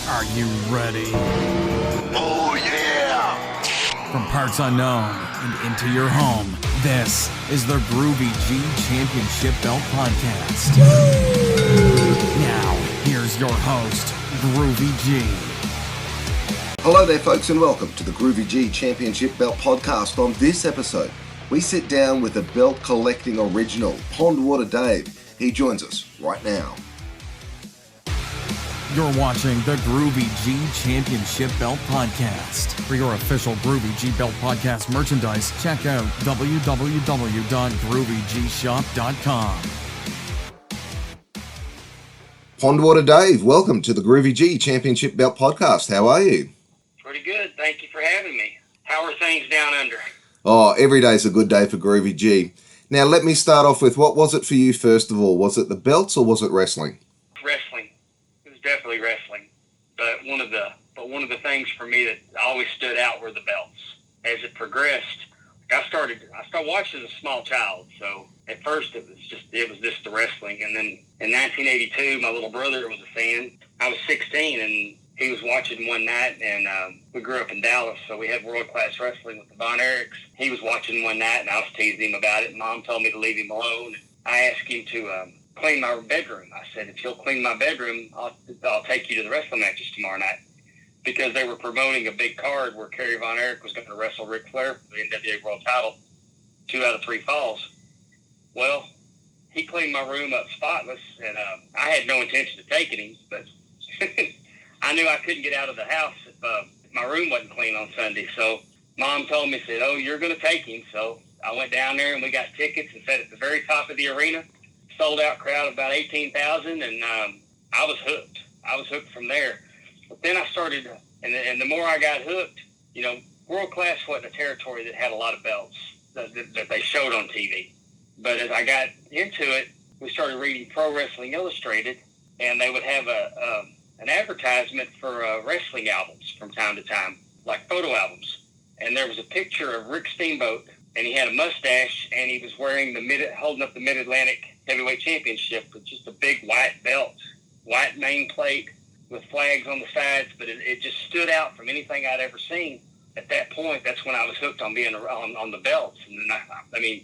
Are you ready? Oh, yeah! From parts unknown and into your home, this is the Groovy G Championship Belt Podcast. Now, here's your host, Groovy G. Hello there, folks, and welcome to the Groovy G Championship Belt Podcast. On this episode, we sit down with the belt collecting original, Pondwater Dave. He joins us right now. You're watching the Groovy G Championship Belt Podcast. For your official Groovy G Belt Podcast merchandise, check out www.groovyGshop.com. Pondwater Dave, welcome to the Groovy G Championship Belt Podcast. How are you? Pretty good. Thank you for having me. How are things down under? Oh, every day's a good day for Groovy G. Now, let me start off with, what was it for you, first of all? Was it the belts or was it wrestling? Wrestling. It was definitely wrestling. But one of the things for me that always stood out were the belts. As it progressed, I started watching as a small child. So at first it was just the wrestling. And then in 1982, my little brother was a fan. I was 16 and he was watching one night, and we grew up in Dallas, so we had world-class wrestling with the Von Erichs. He was watching one night, and I was teasing him about it. Mom told me to leave him alone. I asked him to clean my bedroom. I said, if you'll clean my bedroom, I'll take you to the wrestling matches tomorrow night, because they were promoting a big card where Kerry Von Erich was going to wrestle Ric Flair for the NWA World Title, 2 out of 3 falls. Well, he cleaned my room up spotless, and I had no intention of taking him, but I knew I couldn't get out of the house if my room wasn't clean on Sunday. So Mom told me, said, oh, you're going to take him. So I went down there and we got tickets and sat at the very top of the arena. Sold out crowd of about 18,000, and I was hooked. I was hooked from there. But then I started, and the more I got hooked, World Class wasn't a territory that had a lot of belts that they showed on TV. But as I got into it, we started reading Pro Wrestling Illustrated, and they would have an advertisement for wrestling albums from time to time, like photo albums. And there was a picture of Rick Steamboat, and he had a mustache, and he was wearing holding up the Mid-Atlantic Heavyweight Championship with just a big white belt, white nameplate with flags on the sides, but it just stood out from anything I'd ever seen. At that point, that's when I was hooked on being on the belts. And then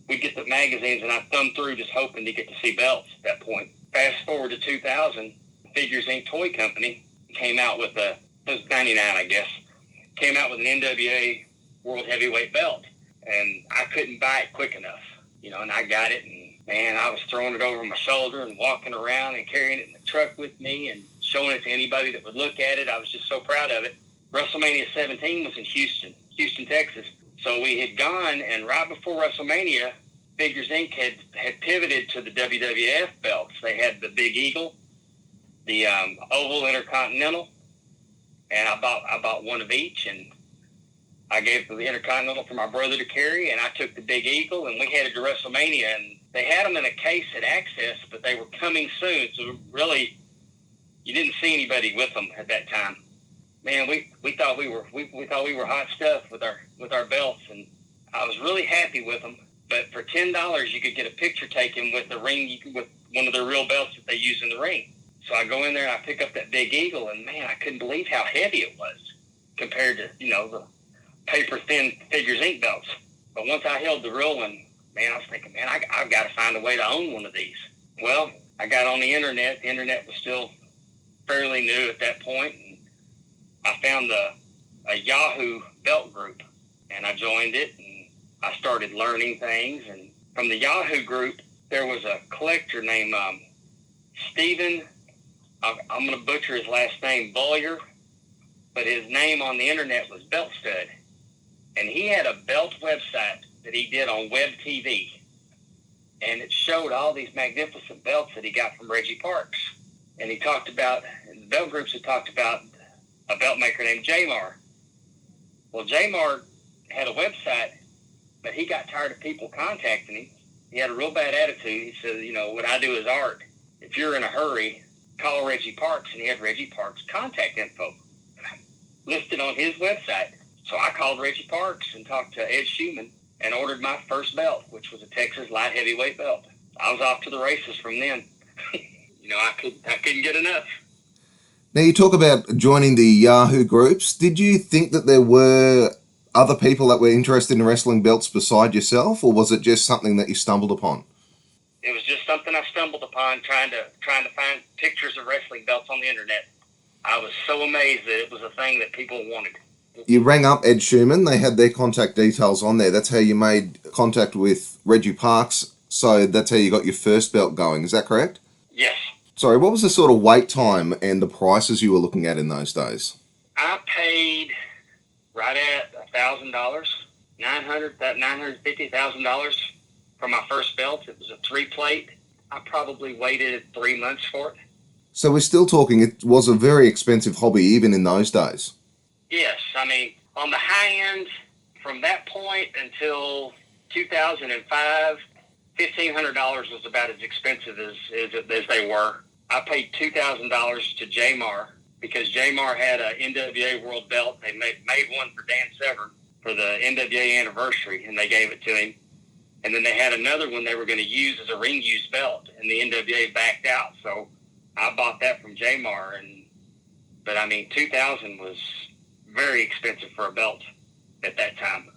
we'd get the magazines, and I'd thumb through just hoping to get to see belts at that point. Fast forward to 2000, Figures Inc. Toy Company came out with it was 99, I guess, came out with an NWA World Heavyweight belt. And I couldn't buy it quick enough, and I got it, and man, I was throwing it over my shoulder and walking around and carrying it in the truck with me and showing it to anybody that would look at it. I was just so proud of it. WrestleMania 17 was in Houston, Texas. So we had gone, and right before WrestleMania, Figures Inc. had pivoted to the WWF belts. They had the Big Eagle, the Oval Intercontinental, and I bought one of each, and I gave the Intercontinental for my brother to carry, and I took the Big Eagle, and we headed to WrestleMania, and they had them in a case at Access, but they were coming soon, so really, you didn't see anybody with them at that time. Man, we thought we were hot stuff with our belts, and I was really happy with them. But for $10, you could get a picture taken with the ring, with one of the real belts that they use in the ring. So I go in there and I pick up that Big Eagle, and man, I couldn't believe how heavy it was compared to, the paper-thin Figures Inc. belts. But once I held the real one, man, I was thinking, man, I've got to find a way to own one of these. Well, I got on the internet. The internet was still fairly new at that point, and I found a Yahoo belt group, and I joined it, and I started learning things. And from the Yahoo group, there was a collector named Stephen, I'm going to butcher his last name, Boyer, but his name on the internet was Belt Stud. And he had a belt website that he did on Web TV. And it showed all these magnificent belts that he got from Reggie Parks. And he talked about, the belt groups had talked about a belt maker named J-Mar. Well, J-Mar had a website, but he got tired of people contacting him. He had a real bad attitude. He said, what I do is art. If you're in a hurry, call Reggie Parks. And he had Reggie Parks' contact info listed on his website. So I called Reggie Parks and talked to Ed Schumann and ordered my first belt, which was a Texas light heavyweight belt. I was off to the races from then. I couldn't get enough. Now, you talk about joining the Yahoo groups. Did you think that there were other people that were interested in wrestling belts beside yourself, or was it just something that you stumbled upon? It was just something I stumbled upon trying to find pictures of wrestling belts on the internet. I was so amazed that it was a thing that people wanted. You rang up Ed Schumann. They had their contact details on there. That's how you made contact with Reggie Parks. So that's how you got your first belt going. Is that correct? Yes. Sorry, what was the sort of wait time and the prices you were looking at in those days? I paid right at $1,000, $950,000 for my first belt. It was a 3-plate. I probably waited 3 months for it. So we're still talking, it was a very expensive hobby even in those days. Yes, I mean, on the high end, from that point until 2005, $1,500 was about as expensive as they were. I paid $2,000 to Jamar because Jamar had an NWA World Belt. They made one for Dan Severn for the NWA anniversary, and they gave it to him. And then they had another one they were going to use as a ring-used belt, and the NWA backed out. So I bought that from Jamar. But I mean, $2,000 was very expensive for a belt at that time.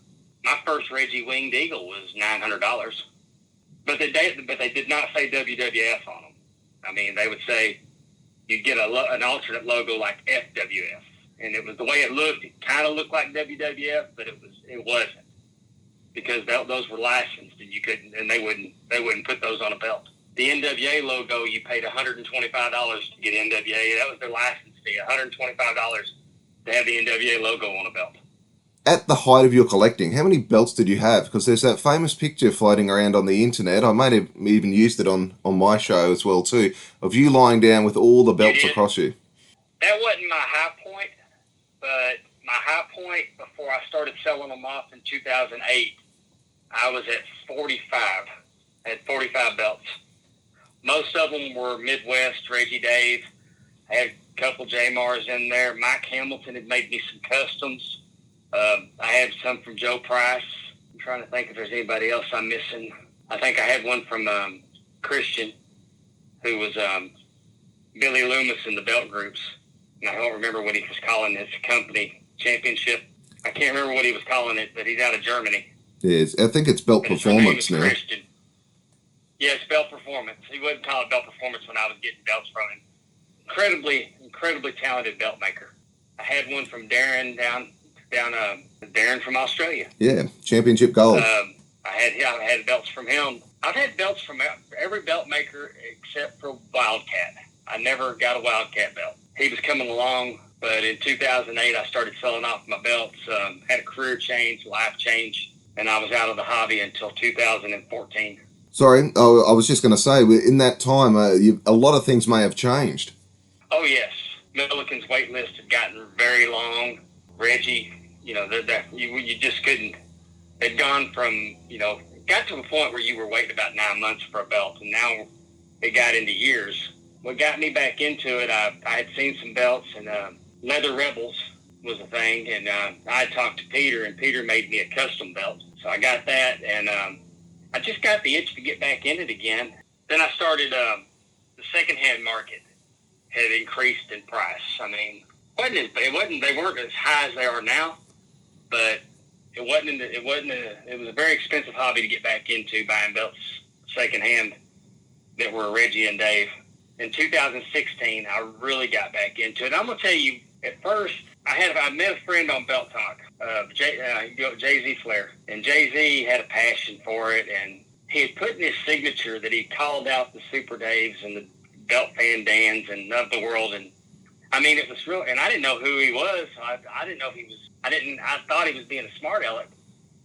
My first Reggie Winged Eagle was $900, but they did not say WWF on them. I mean, they would say you'd get an alternate logo like FWF, and it was the way it looked. It kind of looked like WWF, but it wasn't because those were licensed, and you couldn't, and they wouldn't put those on a belt. The NWA logo, you paid $125 to get NWA. That was their license fee, $125 to have the NWA logo on a belt. At the height of your collecting, how many belts did you have? Because there's that famous picture floating around on the internet. I might have even used it on my show as well too, of you lying down with all the belts across you. That wasn't my high point, but my high point before I started selling them off in 2008, I was at 45. I had 45 belts. Most of them were Midwest, Reggie Dave. I had a couple Jamars in there. Mike Hamilton had made me some customs. I had some from Joe Price. I'm trying to think if there's anybody else I'm missing. I think I had one from Christian, who was Billy Loomis in the belt groups. And I don't remember what he was calling his company, Championship. I can't remember what he was calling it, but he's out of Germany. Yes, I think it's Belt Performance now. Christian. Yes, Belt Performance. He wouldn't call it Belt Performance when I was getting belts from him. Incredibly talented belt maker. I had one from Darren down Darren from Australia. Yeah, Championship Gold. I had belts from him. I've had belts from every belt maker except for Wildcat. I never got a Wildcat belt. He was coming along, but in 2008 I started selling off my belts. Had a career change, life change, and I was out of the hobby until 2014. Sorry, I was just going to say, in that time, a lot of things may have changed. Oh, yes. Milliken's wait list had gotten very long. Reggie, you just couldn't. It'd gone from, got to a point where you were waiting about 9 months for a belt, and now it got into years. What got me back into it, I had seen some belts, and Leather Rebels was a thing, and I talked to Peter, and Peter made me a custom belt. So I got that, and I just got the itch to get back in it again. Then I started, the secondhand market had increased in price. I mean, they weren't as high as they are now, but it was a very expensive hobby to get back into, buying belts secondhand that were Reggie and Dave. In 2016, I really got back into it. I'm gonna tell you, at first, I met a friend on Belt Talk, Jay-Z Flair, and Jay-Z had a passion for it, and he had put in his signature that he called out the Super Daves and the Belt Fan Dans and of the world, and I mean, it was real, and I didn't know who he was. I didn't know he was. I thought he was being a smart aleck,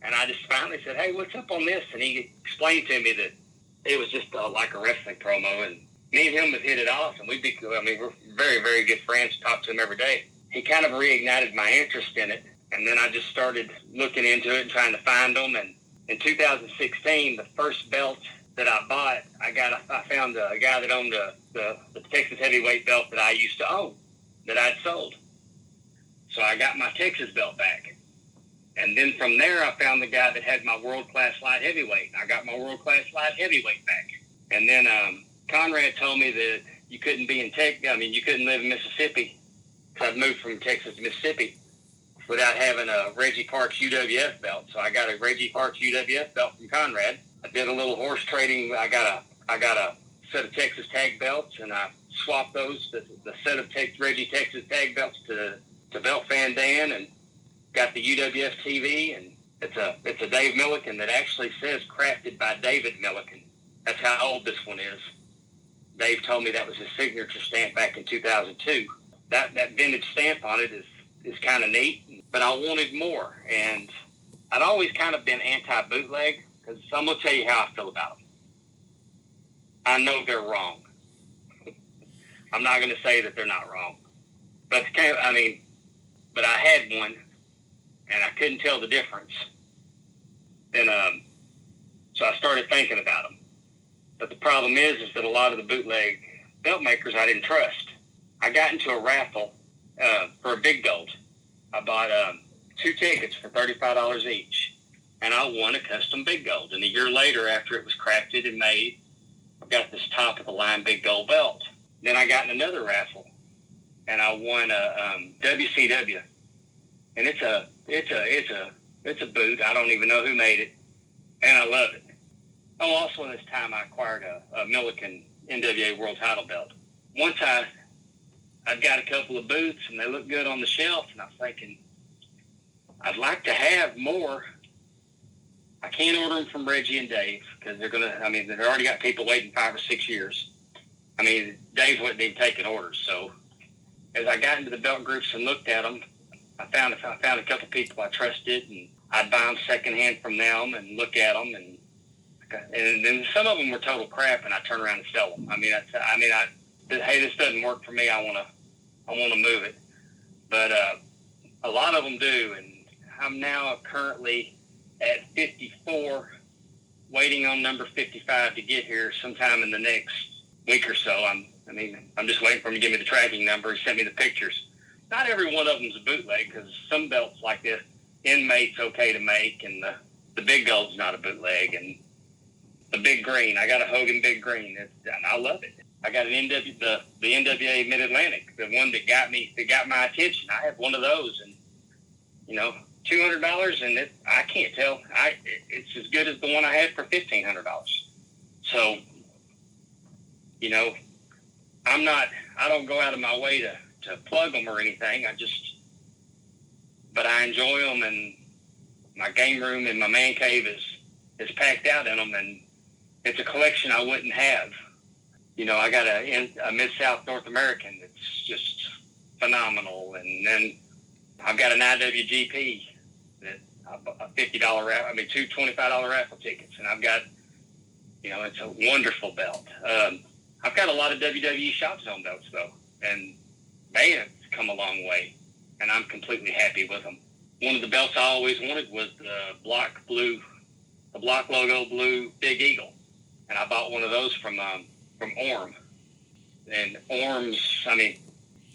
and I just finally said, "Hey, what's up on this?" And he explained to me that it was just like a wrestling promo, and me and him have hit it off, and we're very, very good friends. Talk to him every day. He kind of reignited my interest in it, and then I just started looking into it and trying to find them. And in 2016, the first belt that I bought, I found a guy that owned the Texas heavyweight belt that I used to own, that I'd sold. So I got my Texas belt back. And then from there, I found the guy that had my world-class light heavyweight. I got my world-class light heavyweight back. And then Conrad told me that you couldn't live in Mississippi I'd moved from Texas to Mississippi without having a Reggie Parks UWF belt. So I got a Reggie Parks UWF belt from Conrad. I did a little horse trading. I got a set of Texas tag belts, and I swapped those, the set of Reggie Texas tag belts to Belt Fan Dan, and got the UWF TV, and it's a Dave Milliken that actually says crafted by David Milliken. That's how old this one is. Dave told me that was his signature stamp back in 2002. That vintage stamp on it is kind of neat, but I wanted more, and I'd always kind of been anti-bootleg, because I'm going to tell you how I feel about them. I know they're wrong. I'm not going to say that they're not wrong, but but I had one, and I couldn't tell the difference. And so I started thinking about them. But the problem is that a lot of the bootleg belt makers I didn't trust. I got into a raffle for a big gold. I bought 2 tickets for $35 each, and I won a custom big gold. And a year later, after it was crafted and made, I got this top of the line big gold belt. Then I got in another raffle, and I won a WCW, and it's a boot. I don't even know who made it, and I love it. Oh, also in this time, I acquired a Milliken NWA World Title belt. Once I've got a couple of boots, and they look good on the shelf, and I'm thinking, I'd like to have more. I can't order them from Reggie and Dave, because they've already got people waiting 5 or 6 years. Dave wasn't even taking orders. So as I got into the belt groups and looked at them, I found a couple people I trusted, and I'd buy them secondhand from them and look at them, and then some of them were total crap, and I turn around and sell them. Hey, this doesn't work for me. I want to move it, but a lot of them do, and I'm now currently at 54, waiting on number 55 to get here sometime in the next week or so. I'm just waiting for him to give me the tracking number. He sent me the pictures. Not every one of them is a bootleg, because some belts like this, Inmate's okay to make, and the big gold's not a bootleg, and the big green. I got a Hogan big green, and I love it. I got an the NWA Mid-Atlantic, the one that got my attention. I have one of those, and $200, and I can't tell. It's as good as the one I had for $1,500. So, I don't go out of my way to plug them or anything. But I enjoy them, and my game room and my man cave is packed out in them, and it's a collection I wouldn't have. I got a Mid-South North American that's just phenomenal, and then I've got an IWGP that a $50 raffle, 2 $25 raffle tickets, and I've got, it's a wonderful belt. I've got a lot of WWE Shop Zone belts though, and they have come a long way, and I'm completely happy with them. One of the belts I always wanted was the block logo blue Big Eagle, and I bought one of those from Orm. And Orm's,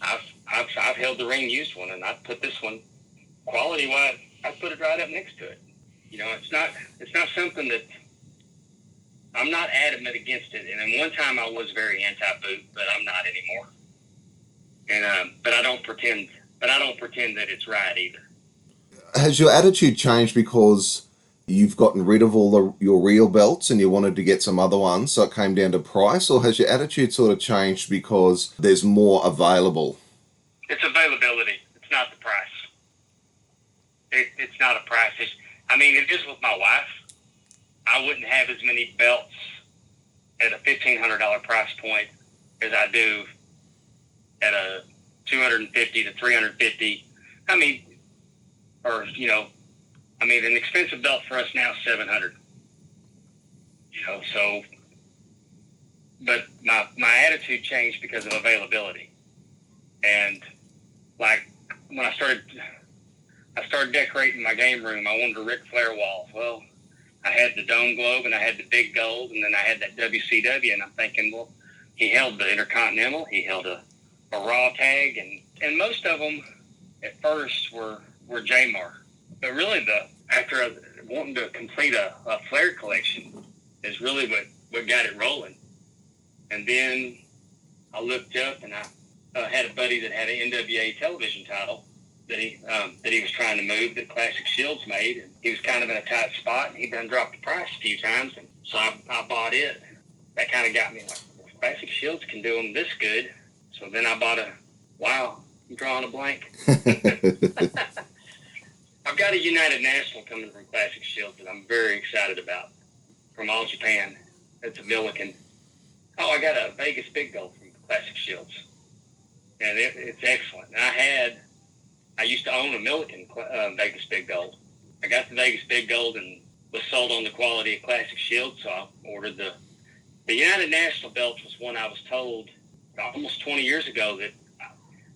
I've held the ring used one, and I put this one quality wise. I put it right up next to it. It's not something that I'm not adamant against it. And then one time I was very anti-boot, but I'm not anymore. And but I don't pretend that it's right either. Has your attitude changed because you've gotten rid of all your real belts and you wanted to get some other ones, so it came down to price, or has your attitude sort of changed because there's more available? It's availability. It's not the price. It's not a price issue. It is with my wife. I wouldn't have as many belts at a $1,500 price point as I do at a $250 to $350. An expensive belt for us now is $700. But my attitude changed because of availability. And like when I started decorating my game room, I wanted a Ric Flair wall. Well, I had the Dome Globe, and I had the Big Gold, and then I had that WCW, and I'm thinking, well, he held the Intercontinental, he held a Raw tag, and most of them at first were J-Mar. But really, after wanting to complete a Flair collection is really what got it rolling. And then I looked up, and had a buddy that had an NWA television title that he was trying to move that Classic Shields made. And he was kind of in a tight spot, and he done dropped the price a few times. And so I bought it. That kind of got me like, Classic Shields can do them this good. So then I bought I'm drawing a blank. I've got a United National coming from Classic Shields that I'm very excited about from All Japan. It's a Milliken. Oh, I got a Vegas Big Gold from Classic Shields. And it's excellent. And I used to own a Milliken Vegas Big Gold. I got the Vegas Big Gold and was sold on the quality of Classic Shields, so I ordered the United National belt was one I was told almost 20 years ago that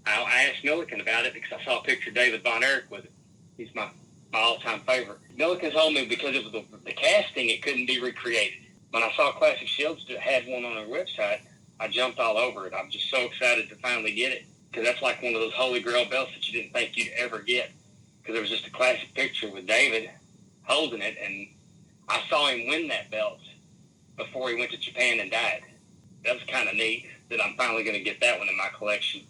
I asked Milliken about it because I saw a picture of David Von Erich with it. He's my all-time favorite. Milliken told me because of the casting, it couldn't be recreated. When I saw Classic Shields had one on their website, I jumped all over it. I'm just so excited to finally get it because that's like one of those holy grail belts that you didn't think you'd ever get because there was just a classic picture with David holding it, and I saw him win that belt before he went to Japan and died. That was kind of neat that I'm finally going to get that one in my collection.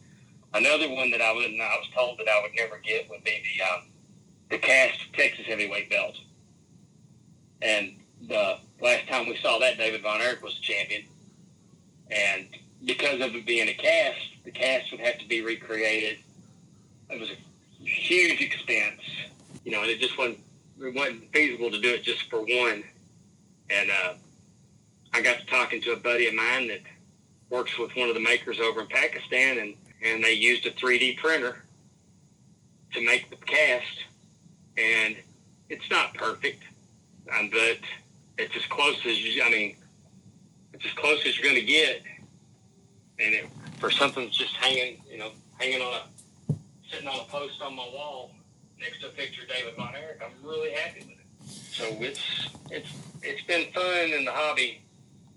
Another one that I was told that I would never get would be the cast Texas heavyweight belt. And the last time we saw that, David Von Erich was the champion. And because of it being a cast, the cast would have to be recreated. It was a huge expense, and it just wasn't feasible to do it just for one. And I got to talking to a buddy of mine that works with one of the makers over in Pakistan, and they used a 3D printer to make the cast. And it's not perfect, but it's as close as it's as close as you're going to get. And for something that's just hanging sitting on a post on my wall next to a picture of David Von Erich, I'm really happy with it. So it's been fun in the hobby,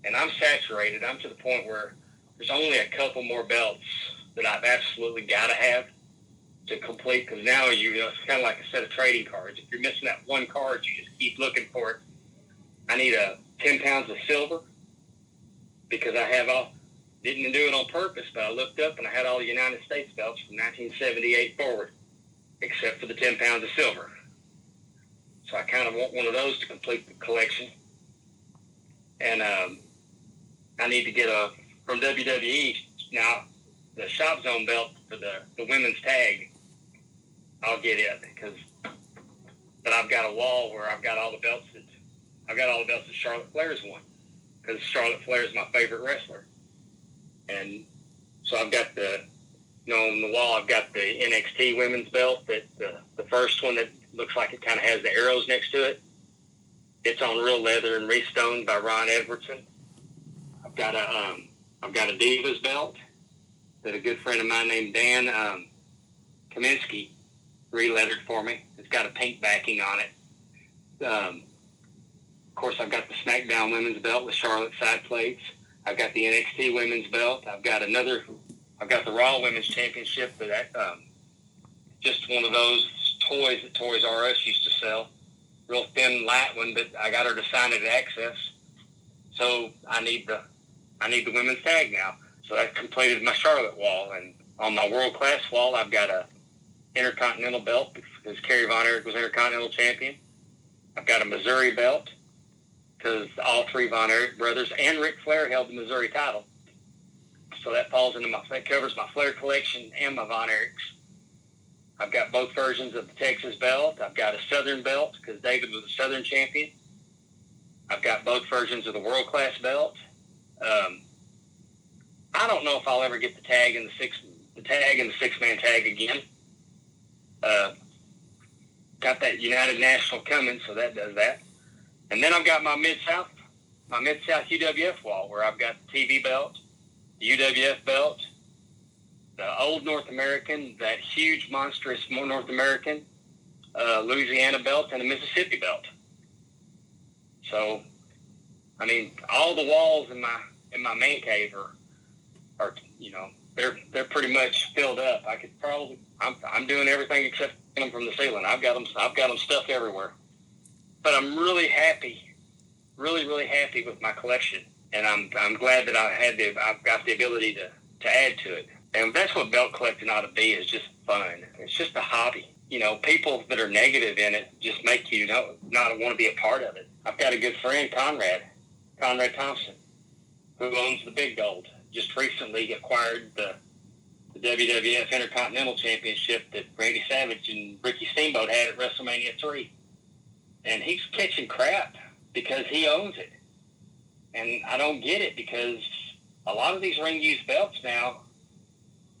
and I'm saturated. I'm to the point where there's only a couple more belts that I've absolutely got to have to complete, because now it's kind of like a set of trading cards. If you're missing that one card, you just keep looking for it. I need 10 pounds of silver because I didn't do it on purpose, but I looked up and I had all the United States belts from 1978 forward, except for the 10 pounds of silver. So I kind of want one of those to complete the collection. And I need to get from WWE now, the Shop Zone belt for the women's tag. I'll get it but I've got a wall where I've got all the belts that Charlotte Flair's won, because Charlotte Flair is my favorite wrestler. And so I've got on the wall, I've got the NXT women's belt, that the first one that looks like it kind of has the arrows next to it. It's on real leather and restoned by Ron Edwardson. I've got a Divas belt that a good friend of mine named Dan Kaminsky re-lettered for me. It's got a pink backing on it. Of course, I've got the SmackDown women's belt with Charlotte side plates. I've got the NXT women's belt. I've got the Raw Women's Championship, but just one of those toys that Toys R Us used to sell. Real thin, light one, but I got her to sign it at Access. So I need the women's tag now. So that completed my Charlotte wall. And on my World Class wall, I've got a Intercontinental belt because Kerry Von Erich was Intercontinental Champion. I've got a Missouri belt because all three Von Erich brothers and Ric Flair held the Missouri title. So that covers my Flair collection and my Von Erichs. I've got both versions of the Texas belt. I've got a Southern belt because David was a Southern champion. I've got both versions of the World Class belt. I don't know if I'll ever get the tag and the six-man tag again. Got that United National coming, so that does that. And then I've got my Mid-South UWF wall where I've got the TV belt, the UWF belt, the old North American, that huge, monstrous North American, Louisiana belt, and a Mississippi belt. So, all the walls in my man cave are they're pretty much filled up. I could probably I'm doing everything except them from the ceiling. I've got them stuffed everywhere. But I'm really happy, really happy with my collection, and I'm glad that I've got the ability to add to it. And that's what belt collecting ought to be, is just fun. It's just a hobby. You know, people that are negative in it just make you not want to be a part of it. I've got a good friend, Conrad Thompson, who owns the Big Gold. Just recently acquired the WWF Intercontinental Championship that Randy Savage and Ricky Steamboat had at WrestleMania 3. And he's catching crap because he owns it. And I don't get it, because a lot of these ring-used belts now,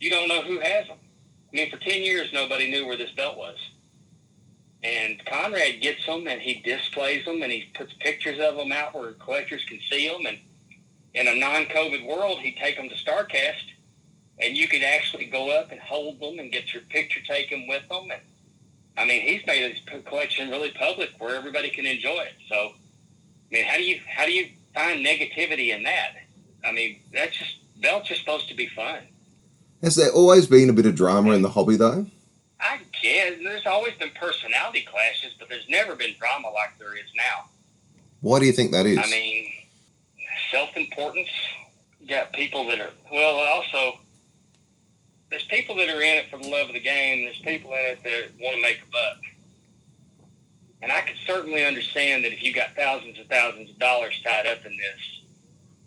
you don't know who has them. I mean, for 10 years, nobody knew where this belt was. And Conrad gets them, and he displays them, and he puts pictures of them out where collectors can see them. And in a non-COVID world, he'd take them to StarCast, and you could actually go up and hold them and get your picture taken with them. And I mean, he's made his collection really public where everybody can enjoy it. So, I mean, how do you find negativity in that? I mean, belts are supposed to be fun. Has there always been a bit of drama in the hobby, though? I guess there's always been personality clashes, but there's never been drama like there is now. Why do you think that is? I mean, self-importance. You got people that are, well, also, there's people that are in it for the love of the game. There's people in it that want to make a buck. And I could certainly understand that if you got thousands and thousands of dollars tied up in this,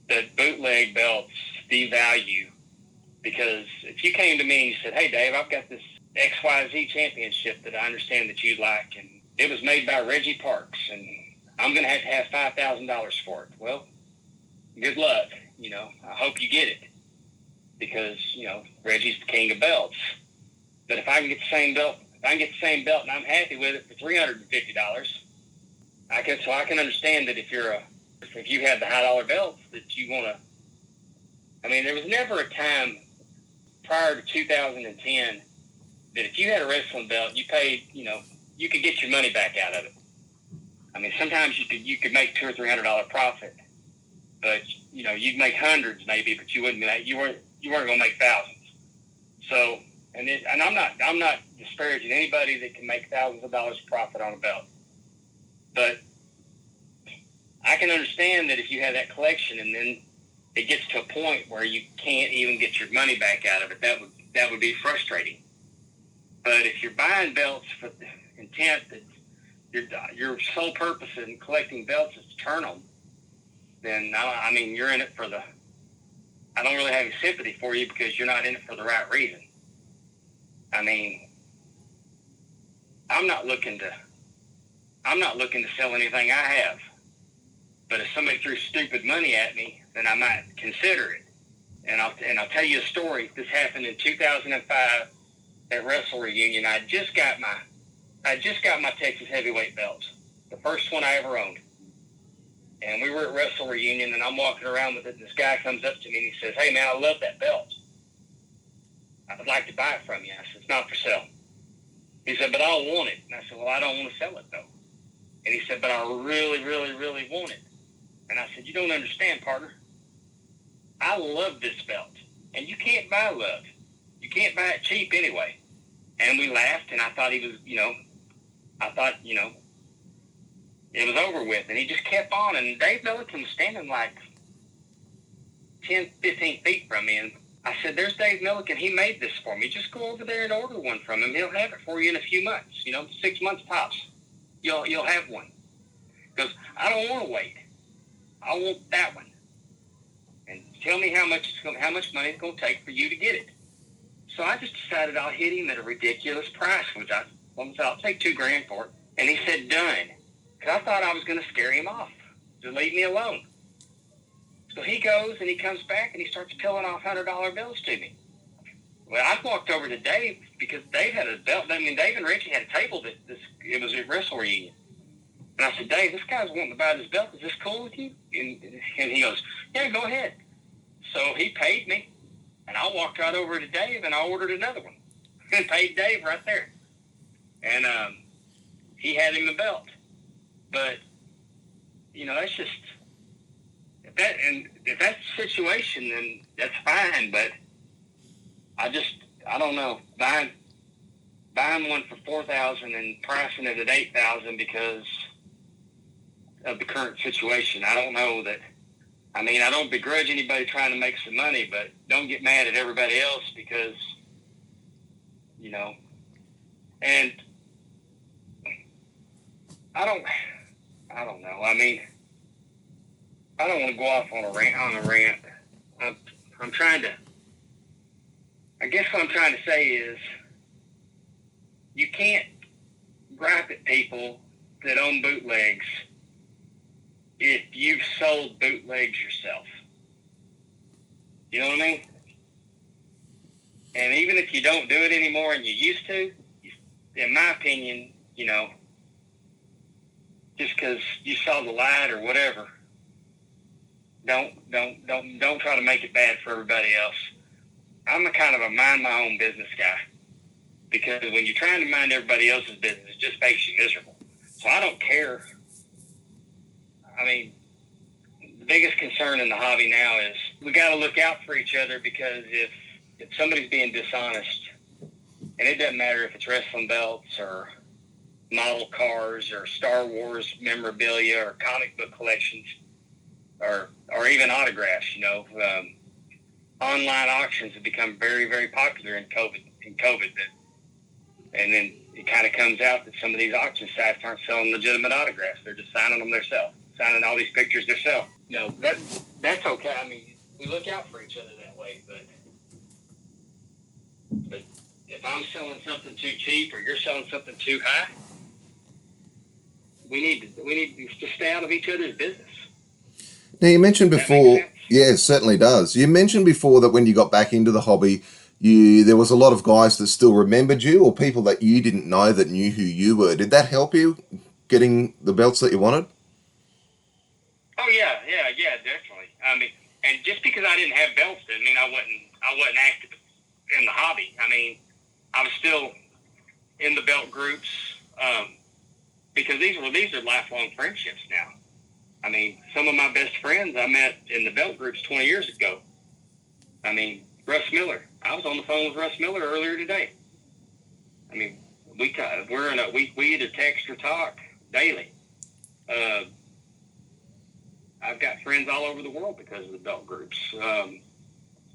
that bootleg belts devalue. Because if you came to me and you said, hey, Dave, I've got this XYZ championship that I understand that you'd like, and it was made by Reggie Parks, and I'm going to have $5,000 for it. Well, good luck. You know, I hope you get it, because, you know, Reggie's the king of belts. But if I can get the same belt, and I'm happy with it for $350, I can understand that if you have the high dollar belts that you want to. I mean, there was never a time prior to 2010 that if you had a wrestling belt, you paid, you know, you could get your money back out of it. I mean, sometimes you could make $200 or $300 profit, but you know, you'd make hundreds maybe, but you weren't going to make thousands. So, and I'm not disparaging anybody that can make thousands of dollars profit on a belt, but I can understand that if you have that collection and then it gets to a point where you can't even get your money back out of it, that would be frustrating. But if you're buying belts for the intent that your sole purpose in collecting belts is to turn them, then I mean, you're in it for the. I don't really have any sympathy for you, because you're not in it for the right reason. I mean, I'm not looking to sell anything I have. But if somebody threw stupid money at me, then I might consider it. And I'll tell you a story. This happened in 2005 at Wrestle Reunion. I just got my Texas heavyweight belts, the first one I ever owned. And we were at Wrestle Reunion, and I'm walking around with it, and this guy comes up to me and he says, "Hey man, I love that belt. I would like to buy it from you." I said, "It's not for sale." He said, "But I don't want it." And I said, "Well, I don't want to sell it though." And he said, "But I really, really, really want it." And I said, "You don't understand, partner. I love this belt. And you can't buy love. You can't buy it cheap anyway." And we laughed, and I thought it was over with. And he just kept on. And Dave Milliken was standing like 10, 15 feet from me. And I said, "There's Dave Milliken. He made this for me. Just go over there and order one from him. He'll have it for you in a few months, 6 months tops. You'll have one." Because I don't want to wait. I want that one. And tell me how much money it's going to take for you to get it. So I just decided I'll hit him at a ridiculous price, which I'll take $2,000 for it. And he said, "Done." Because I thought I was going to scare him off to leave me alone. So he goes and he comes back and he starts peeling off $100 bills to me. Well, I walked over to Dave, because Dave had a belt. I mean, Dave and Richie had a table it was at Wrestle Reunion. And I said, "Dave, this guy's wanting to buy this belt. Is this cool with you?" And he goes, "Yeah, go ahead." So he paid me, and I walked right over to Dave, and I ordered another one and paid Dave right there. And he had him the belt. But, that's just, if that's the situation, then that's fine. But I don't know, buying one for $4,000 and pricing it at $8,000 because of the current situation. I I mean, I don't begrudge anybody trying to make some money, but don't get mad at everybody else because, you know, and I don't know. I mean, I don't want to go off on a rant. I'm trying to, I guess what I'm trying to say is you can't gripe at people that own bootlegs if you've sold bootlegs yourself. You know what I mean? And even if you don't do it anymore and you used to, in my opinion, you know, just because you saw the light or whatever, don't try to make it bad for everybody else. I'm a kind of a mind my own business guy because when you're trying to mind everybody else's business, it just makes you miserable. So I don't care. I mean, the biggest concern in the hobby now is we got to look out for each other because if somebody's being dishonest, and it doesn't matter if it's wrestling belts or model cars or Star Wars memorabilia or comic book collections or even autographs, you know, online auctions have become very, very popular in COVID. And then it kind of comes out that some of these auction sites aren't selling legitimate autographs. They're just signing them themselves, signing all these pictures themselves. You know, that's okay. I mean, we look out for each other that way, but if I'm selling something too cheap or you're selling something too high, we need to stay out of each other's business. Now, you mentioned before, yeah, it certainly does. You mentioned before that when you got back into the hobby, there was a lot of guys that still remembered you or people that you didn't know that knew who you were. Did that help you getting the belts that you wanted? Oh, yeah, definitely. I mean, and just because I didn't have belts didn't mean I wasn't active in the hobby. I mean, I was still in the belt groups because these are lifelong friendships now. I mean, some of my best friends I met in the belt groups 20 years ago. I mean, Russ Miller. I was on the phone with Russ Miller earlier today. I mean, we either text or talk daily. I've got friends all over the world because of the belt groups.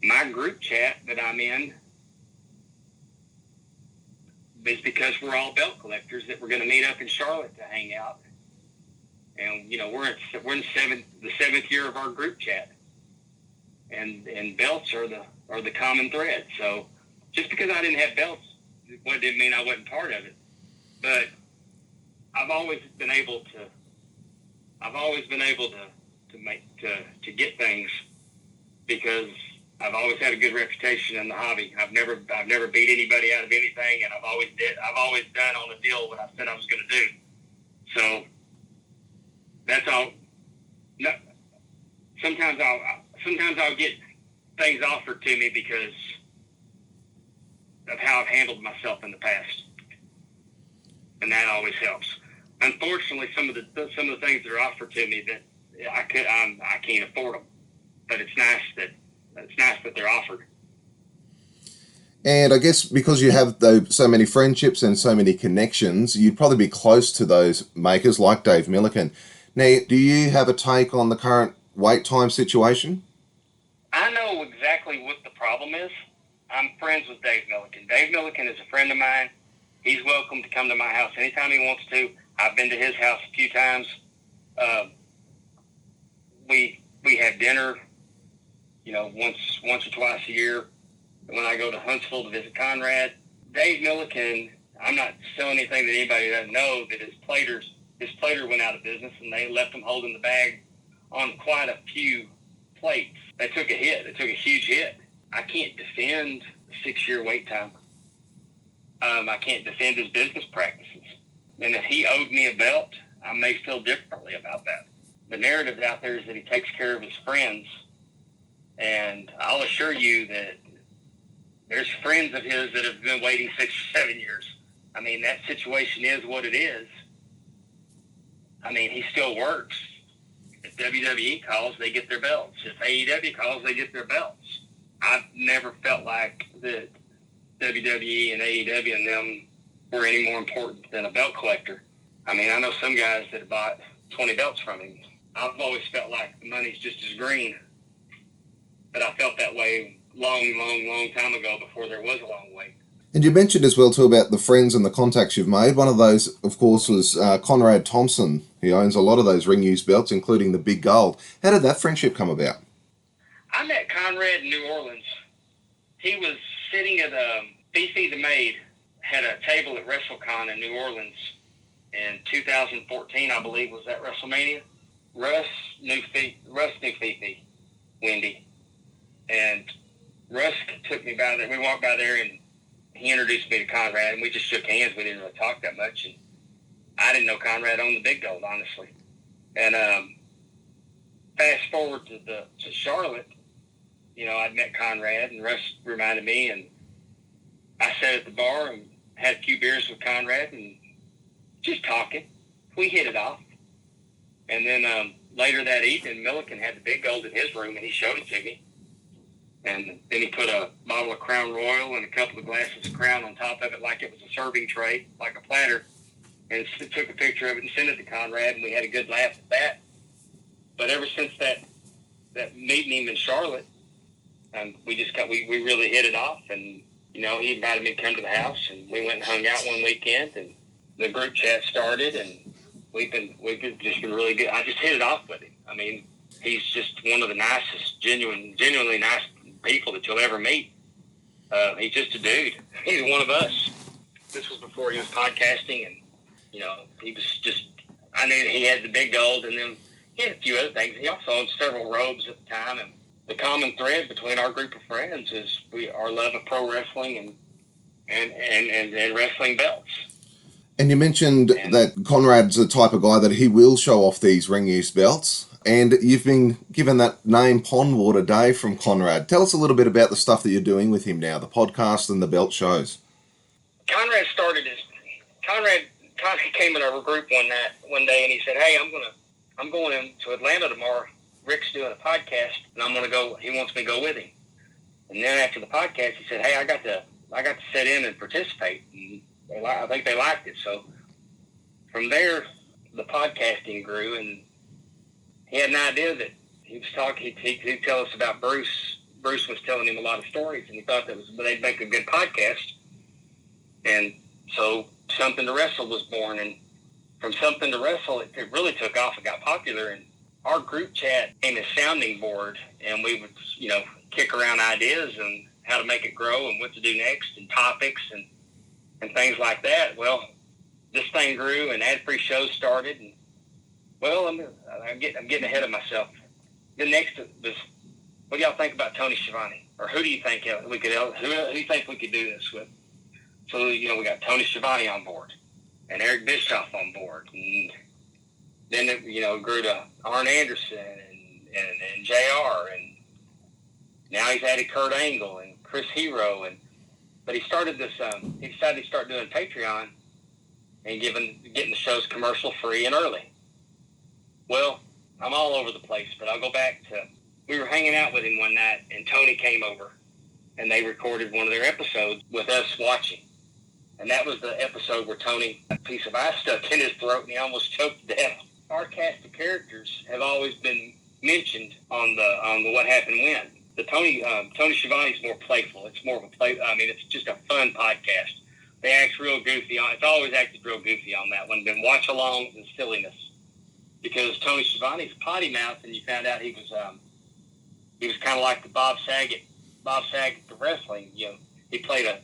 My group chat that I'm in is because we're all belt collectors that we're going to meet up in Charlotte to hang out. And, you know, we're in the seventh year of our group chat. And belts are the common thread. So just because I didn't have belts, it didn't mean I wasn't part of it. But I've always been able to to get things because I've always had a good reputation in the hobby. I've never beat anybody out of anything, and I've always done on the deal what I said I was going to do. So that's all. No, sometimes I'll get things offered to me because of how I've handled myself in the past, and that always helps. Unfortunately, some of the things that are offered to me that I can't afford them, but it's nice that they're offered. And I guess because you have so many friendships and so many connections, you'd probably be close to those makers like Dave Milliken. Now, do you have a take on the current wait time situation? I know exactly what the problem is. I'm friends with Dave Milliken. Dave Milliken is a friend of mine. He's welcome to come to my house anytime he wants to. I've been to his house a few times. We have dinner, you know, once or twice a year. When I go to Huntsville to visit Conrad, Dave Milliken, I'm not selling anything that anybody doesn't know that his plater went out of business and they left him holding the bag on quite a few plates. They took a hit. They took a huge hit. I can't defend the 6-year wait time. I can't defend his business practices. And if he owed me a belt, I may feel differently about that. The narrative out there is that he takes care of his friends. And I'll assure you that there's friends of his that have been waiting 6 or 7 years. I mean, that situation is what it is. I mean, he still works. If WWE calls, they get their belts. If AEW calls, they get their belts. I've never felt like that WWE and AEW and them were any more important than a belt collector. I mean, I know some guys that bought 20 belts from him. I've always felt like the money's just as green, but I felt that way long time ago before there was a long wait. And you mentioned as well too about the friends and the contacts you've made. One of those, of course, was Conrad Thompson. He owns a lot of those ring use belts, including the Big Gold. How did that friendship come about? I met Conrad in New Orleans. He was sitting at Fifi the Maid had a table at WrestleCon in New Orleans in 2014, I believe, was that WrestleMania. Russ knew Fifi, Wendy, and Russ took me by there. We walked by there, and he introduced me to Conrad, and we just shook hands. We didn't really talk that much, and I didn't know Conrad owned the Big Gold, honestly. And fast forward to Charlotte, you know, I'd met Conrad, and Russ reminded me, and I sat at the bar and had a few beers with Conrad and just talking. We hit it off. And then later that evening, Milliken had the Big Gold in his room, and he showed it to me. And then he put a bottle of Crown Royal and a couple of glasses of Crown on top of it like it was a serving tray, like a platter, and took a picture of it and sent it to Conrad, and we had a good laugh at that. But ever since that meeting him in Charlotte, we really hit it off, and you know, he invited me to come to the house, and we went and hung out one weekend, and the group chat started, and we've just been really good. I just hit it off with him. I mean, he's just one of the nicest, genuinely nice people that you'll ever meet. He's just a dude. He's one of us. This was before he was podcasting, and you know, he was just. I knew he had the Big Gold, and then he had a few other things. He also owned several robes at the time, and the common thread between our group of friends is our love of pro wrestling and wrestling belts. And you mentioned that Conrad's the type of guy that he will show off these ring use belts. And you've been given that name Pondwater Dave from Conrad. Tell us a little bit about the stuff that you're doing with him now, the podcast and the belt shows. Conrad came in our group one day, and he said, "Hey, I'm going to Atlanta tomorrow. Rick's doing a podcast, and I'm going to go. He wants me to go with him." And then after the podcast, he said, "Hey, I got to sit in and participate." And I think they liked it. So from there, the podcasting grew, and he had an idea that he was talking. He'd tell us about Bruce. Bruce was telling him a lot of stories, and he thought they'd make a good podcast. And so Something to Wrestle was born, and from Something to Wrestle, it really took off. It got popular, and our group chat became a sounding board, and we would, you know, kick around ideas and how to make it grow and what to do next and topics and things like that. Well, this thing grew, and ad-free shows started, and well, I'm getting ahead of myself. The next was, what do y'all think about Tony Schiavone? Or who do you think we could do this with? So, you know, we got Tony Schiavone on board and Eric Bischoff on board, and then it, you know, grew to Arn Anderson and JR, and now he's added Kurt Angle and Chris Hero, but he started this. He decided to start doing Patreon and getting the shows commercial free and early. Well, I'm all over the place, but I'll go back to, we were hanging out with him one night, and Tony came over, and they recorded one of their episodes with us watching. And that was the episode where Tony had a piece of ice stuck in his throat, and he almost choked to death. Our cast of characters have always been mentioned on the What Happened When. The Tony Schiavone is more playful. It's more of a play. I mean, it's just a fun podcast. They act real goofy on. It's always acted real goofy on that one. Been watch-alongs and silliness, because Tony Schiavone's potty mouth, and you found out he was kind of like the Bob Saget the wrestling. You know, he played a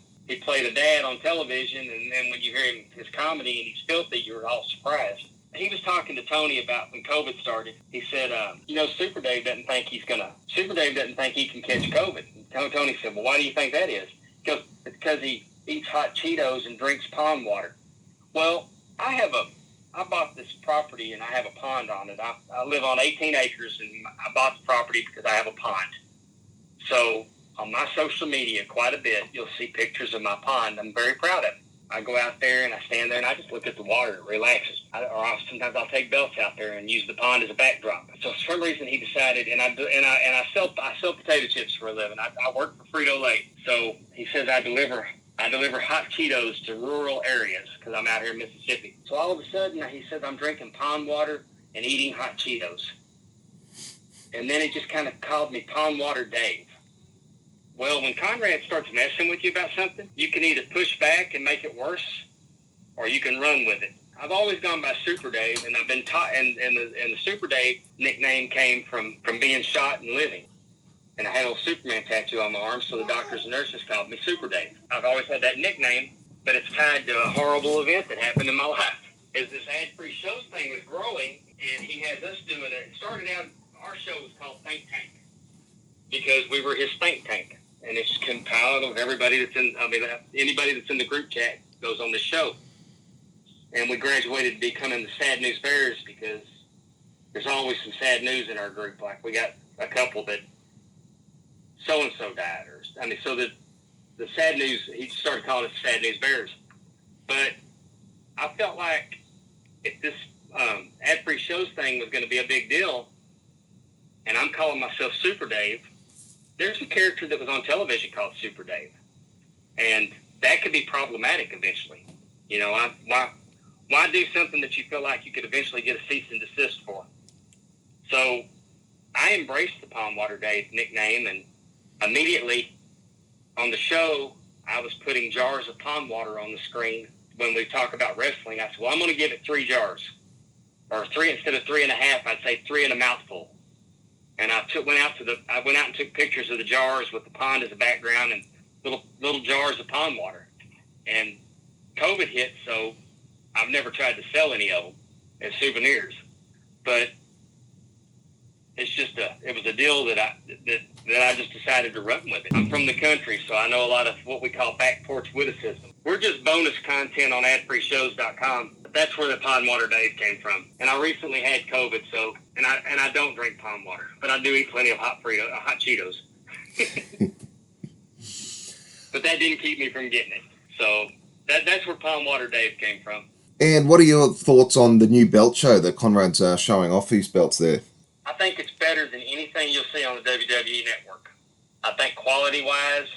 dad on television, and then when you hear his comedy and he's filthy, you're all surprised. He was talking to Tony about when COVID started. He said, you know, Super Dave doesn't think he can catch COVID. And Tony said, well, why do you think that is? Because he eats hot Cheetos and drinks pond water. Well, I bought this property, and I have a pond on it. I live on 18 acres, and I bought the property because I have a pond. So on my social media, quite a bit, you'll see pictures of my pond. I'm very proud of it. I go out there, and I stand there, and I just look at the water. It relaxes. Sometimes I'll take belts out there and use the pond as a backdrop. So for some reason, he decided, and I sell potato chips for a living. I work for Frito-Lay. So he says I deliver hot Cheetos to rural areas because I'm out here in Mississippi. So all of a sudden, he says I'm drinking pond water and eating hot Cheetos. And then he just kind of called me Pondwater Dave. Well, when Conrad starts messing with you about something, you can either push back and make it worse, or you can run with it. I've always gone by Super Dave, and I've been taught, and the Super Dave nickname came from being shot and living. And I had a little Superman tattoo on my arm, so the doctors and nurses called me Super Dave. I've always had that nickname, but it's tied to a horrible event that happened in my life. As this ad-free shows thing was growing, and he has us doing it, it started out, our show was called Think Tank, because we were his think tank. And it's compiled of everybody that's in, anybody that's in the group chat goes on the show. And we graduated to becoming the Sad News Bears, because there's always some sad news in our group. Like, we got a couple that so-and-so died. So the sad news, he started calling it Sad News Bears. But I felt like if this ad-free shows thing was going to be a big deal, and I'm calling myself Super Dave, there's a character that was on television called Super Dave. And that could be problematic eventually. You know, why do something that you feel like you could eventually get a cease and desist for? So I embraced the Pondwater Dave nickname, and immediately on the show, I was putting jars of pond water on the screen. When we talk about wrestling, I said, well, I'm going to give it 3 jars. Or 3 instead of 3.5, I'd say 3 in a mouthful. And I went out and took pictures of the jars with the pond as a background and little jars of pond water. And COVID hit, so I've never tried to sell any of them as souvenirs. But it was a deal that I just decided to run with it. I'm from the country, so I know a lot of what we call back porch witticism. We're just bonus content on adfreeshows.com. That's where the Pondwater Dave came from. And I recently had COVID, so and I don't drink pond water, but I do eat plenty of hot Cheetos. But that didn't keep me from getting it. So that's where Pondwater Dave came from. And what are your thoughts on the new belt show that Conrad's showing off these belts there? I think it's better than anything you'll see on the WWE Network. I think quality-wise,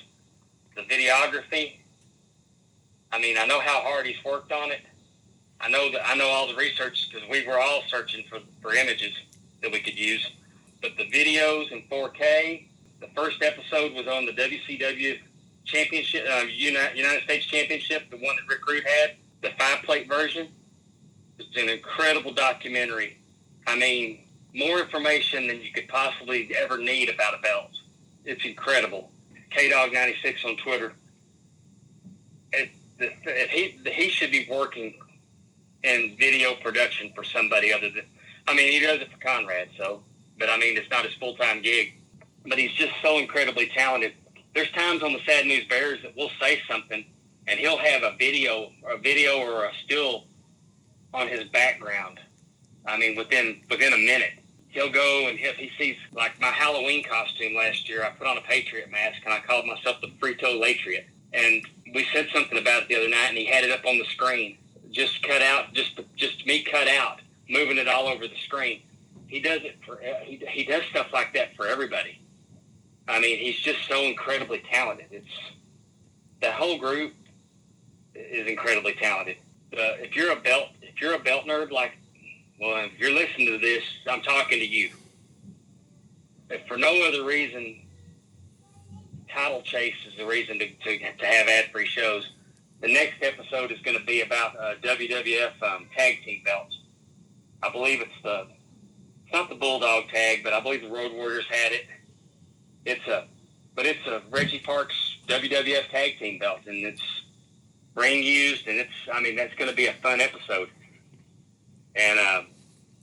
the videography, I know how hard he's worked on it. I know all the research, because we were all searching for images that we could use. But the videos in 4K, the first episode was on the WCW Championship, United States Championship, the one that Rick Rude had, the 5-plate version. It's an incredible documentary. More information than you could possibly ever need about a belt. It's incredible. KDog96 on Twitter. He should be working in video production for somebody other than, he does it for Conrad, but it's not his full-time gig. But he's just so incredibly talented. There's times on the Sad News Bears that we'll say something, and he'll have a video or a still on his background. Within a minute. He'll go and he sees, like my Halloween costume last year, I put on a Patriot mask, and I called myself the Frito Latriot. And we said something about it the other night, and he had it up on the screen. Just cut out, just me cut out, moving it all over the screen. He does it he does stuff like that for everybody. He's just so incredibly talented. The whole group is incredibly talented. If you're a belt nerd, if you're listening to this, I'm talking to you. If for no other reason, Title Chase is the reason to have ad-free shows. The next episode is going to be about WWF tag team belts. I believe it's not the Bulldog tag, but I believe the Road Warriors had it. It's a Reggie Parks WWF tag team belt, and it's ring used, and that's going to be a fun episode. And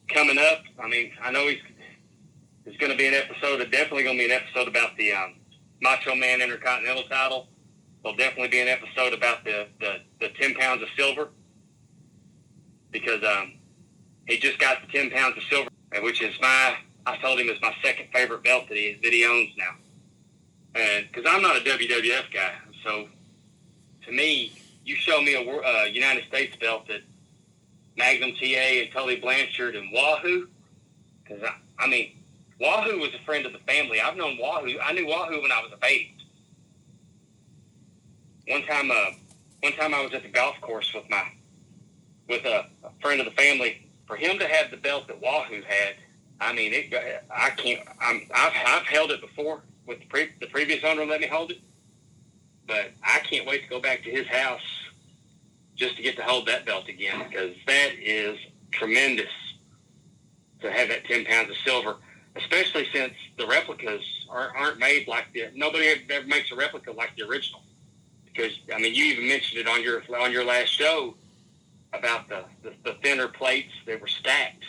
coming up, I know there's going to be an episode, definitely going to be an episode about the Macho Man Intercontinental title. There'll definitely be an episode about the 10 pounds of silver, because he just got the 10 pounds of silver, which is I told him is my second favorite belt that he owns now. And because I'm not a WWF guy, so to me, you show me a United States belt that Magnum TA and Tully Blanchard and Wahoo, because Wahoo was a friend of the family. I've known Wahoo. I knew Wahoo when I was a baby. One time I was at the golf course with a friend of the family. For him to have the belt that Wahoo had, I mean, I can't. I've held it before with the previous owner let me hold it, but I can't wait to go back to his house just to get to hold that belt again, because that is tremendous to have that 10 pounds of silver, especially since the replicas aren't made like nobody ever makes a replica like the original. Because I mean, you even mentioned it on your last show about the thinner plates. They were stacked.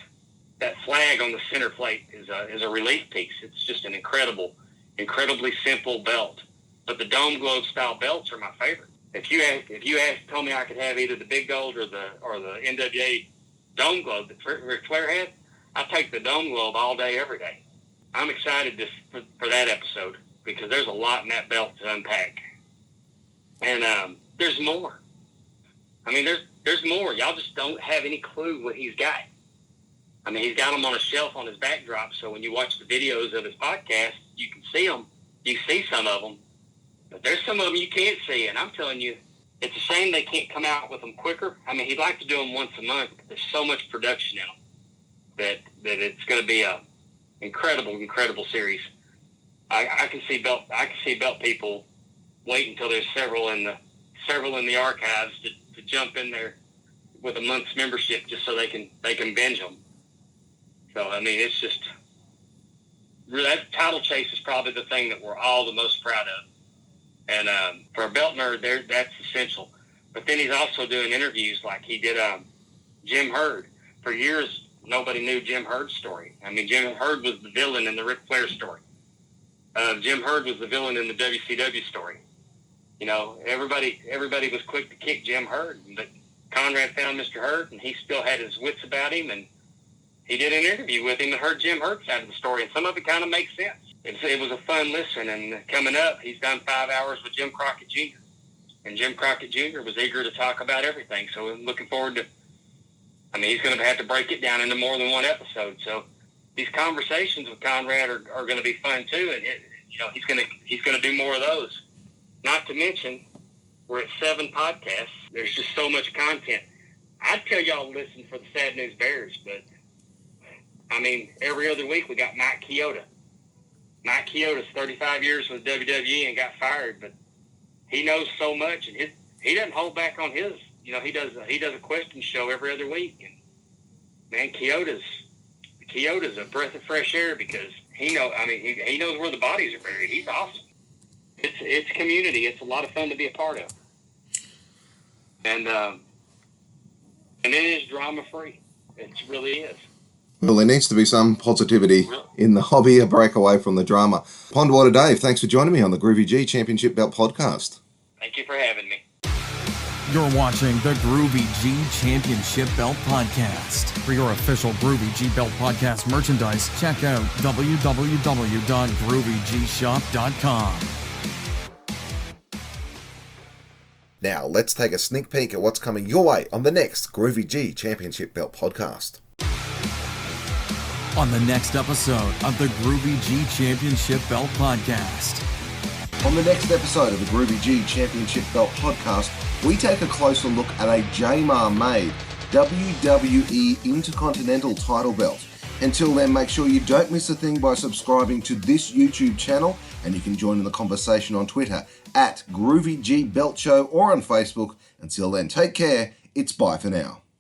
That flag on the center plate is a relief piece. It's just an incredibly simple belt. But the dome globe style belts are my favorite. If you told me I could have either the big gold or the NWA dome globe that Ric Flair had, I'd take the dome globe all day, every day. I'm excited for that episode because there's a lot in that belt to unpack, and there's more. I mean, there's more. Y'all just don't have any clue what he's got. I mean, he's got them on a shelf on his backdrop, so when you watch the videos of his podcast, you can see them. You can see some of them, but there's some of them you can't see, and I'm telling you, it's a shame they can't come out with them quicker. I mean, he'd like to do them once a month, but there's so much production in them that it's going to be a incredible series. I can see belt people wait until there's several in the archives to jump in there with a month's membership just so they can binge them. So I mean, it's just that title chase is probably the thing that we're all the most proud of, and for a belt nerd, that's essential. But then he's also doing interviews like he did Jim Herd. For years, nobody knew Jim Herd's story. I mean, Jim Herd was the villain in the Ric Flair story. Jim Herd was the villain in the WCW story. You know, everybody was quick to kick Jim Herd, but Conrad found Mr. Herd, and he still had his wits about him, and he did an interview with him and heard Jim Herd's side of the story, and some of it kind of makes sense. It was a fun listen, and coming up, he's done 5 hours with Jim Crockett Jr., and Jim Crockett Jr. was eager to talk about everything, so I'm looking forward to, I mean, he's going to have to break it down into more than one episode, so these conversations with Conrad are going to be fun too, and he's going to do more of those. Not to mention, we're at 7 podcasts. There's just so much content. I'd tell y'all to listen for the Sad News Bears, but I mean, every other week we got Mike Chioda. Mike Chioda's 35 years with WWE and got fired, but he knows so much, and he doesn't hold back on his. You know, he does a question show every other week, and man, Chioda's a breath of fresh air because he knows where the bodies are buried. He's awesome. It's community. It's a lot of fun to be a part of, and it is drama free. It really is. Well, there needs to be some positivity in the hobby, a breakaway from the drama. Pondwater Dave, thanks for joining me on the Groovy G Championship Belt Podcast. Thank you for having me. You're watching the Groovy G Championship Belt Podcast. For your official Groovy G Belt Podcast merchandise, check out www.groovyGshop.com. Now, let's take a sneak peek at what's coming your way on the next Groovy G Championship Belt Podcast. On the next episode of the Groovy G Championship Belt Podcast. On the next episode of the Groovy G Championship Belt Podcast, we take a closer look at a J-Mar-made WWE Intercontinental title belt. Until then, make sure you don't miss a thing by subscribing to this YouTube channel, and you can join in the conversation on Twitter at Groovy G Belt Show or on Facebook. Until then, take care. It's bye for now.